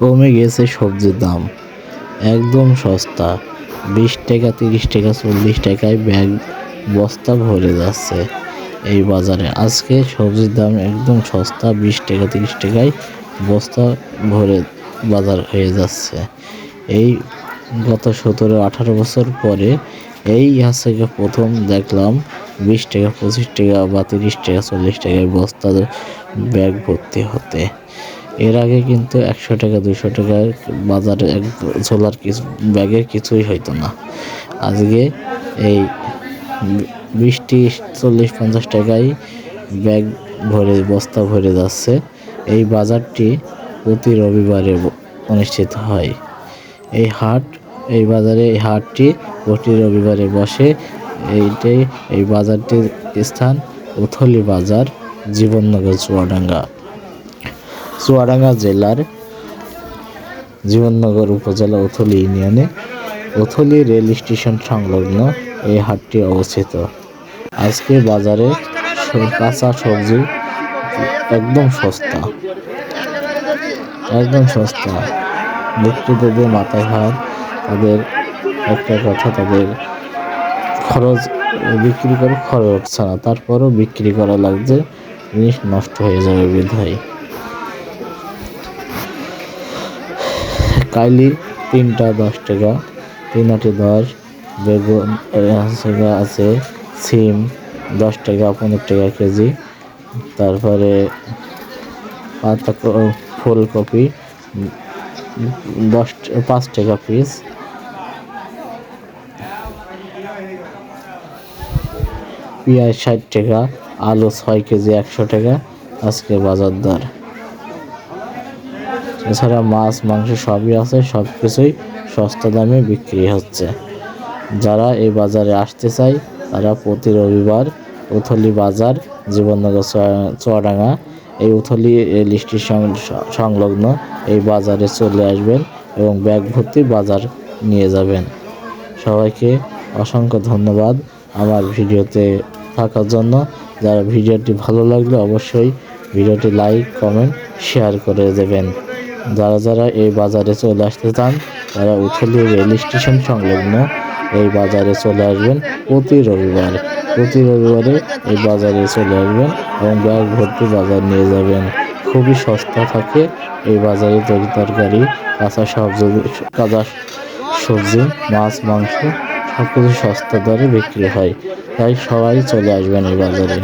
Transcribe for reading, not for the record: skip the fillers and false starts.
কমে গেছে সবজির দাম, একদম সস্তা। 20 টাকা, 30 টাকা, 40 টাকায় ব্যাগ বস্তা ভরে যাচ্ছে এই বাজারে। আজকে সবজির দাম একদম সস্তা, 20 টাকা 30 টাকায় বস্তা ভরে বাজার হয়ে যাচ্ছে। এই গত 17-18 বছর পরে এই আজকে প্রথম দেখলাম 20 টাকা 25 টাকা বা 30 টাকা 40 টাকায় বস্তা ব্যাগ ভর্তি হতে। এর আগে কিন্তু 100 টাকা 200 টাকার বাজারে এক ঝোলার কিছু ব্যাগের কিছুই হইতো না। আজকে এই 20 30 40 50 টাকায় ব্যাগ ভরে বস্তা ভরে যাচ্ছে। এই বাজারটি প্রতি রবিবারে অনুষ্ঠিত হয়। এই হাটটি প্রতি রবিবারে বসে। এই বাজারটির স্থান উথলি বাজার, জীবননগর, চুয়াডাঙ্গা জেলার জীবননগর উপজেলা উথলি ইউনিয়নে উথলি রেল স্টেশন সংলগ্ন এই হাটটি অবস্থিত। আজকে বাজারে কাঁচা সবজি একদম সস্তা, বিক্রেতাদের মাথায় হাত। তাদের একটা কথা, তাদের খরচ বিক্রি করে খরচ হচ্ছে না, তারপরও বিক্রি করা লাগছে, জিনিস নষ্ট হয়ে যাবে বিধায়। কাইলি 3টা 10 টাকা, 3 আটি 10। বেগুন আছে, সিম 10 টাকা 15 টাকা কেজি। তারপরে ফুলকপি 5 টাকা পিস। পেঁয়াজ 60 টাকা, আলু 6 কেজি 100 টাকা আজকে বাজার দর। এছাড়া মাছ মাংস সবই আছে, সব কিছুই সস্তা দামে বিক্রি হচ্ছে। যারা এই বাজারে আসতে চায় তারা প্রতি রবিবার উথলি বাজার, জীবননগর, চুয়াডাঙ্গা এই উথলি রেল স্টেশন সংলগ্ন এই বাজারে চলে আসবেন এবং ব্যাগ ভর্তি বাজার নিয়ে যাবেন। সবাইকে অসংখ্য ধন্যবাদ আমার ভিডিওতে থাকার জন্য। যারা ভিডিওটি ভালো লাগলে অবশ্যই ভিডিওটি লাইক, কমেন্ট, শেয়ার করে দেবেন। যারা এই বাজারে চলে আসতে চান তারা উথলি রেল স্টেশন সংলগ্ন এই বাজারে চলে আসবেন প্রতি রবিবারে এই বাজারে চলে আসবেন এবং ব্যাগ ভর্তি বাজার নিয়ে যাবেন। খুবই সস্তা থাকে এই বাজারে তরকারি, কাঁচা সবজি, মাছ মাংস সব কিছু সস্তা দরে বিক্রি হয়। তাই সবাই চলে আসবেন এই বাজারে।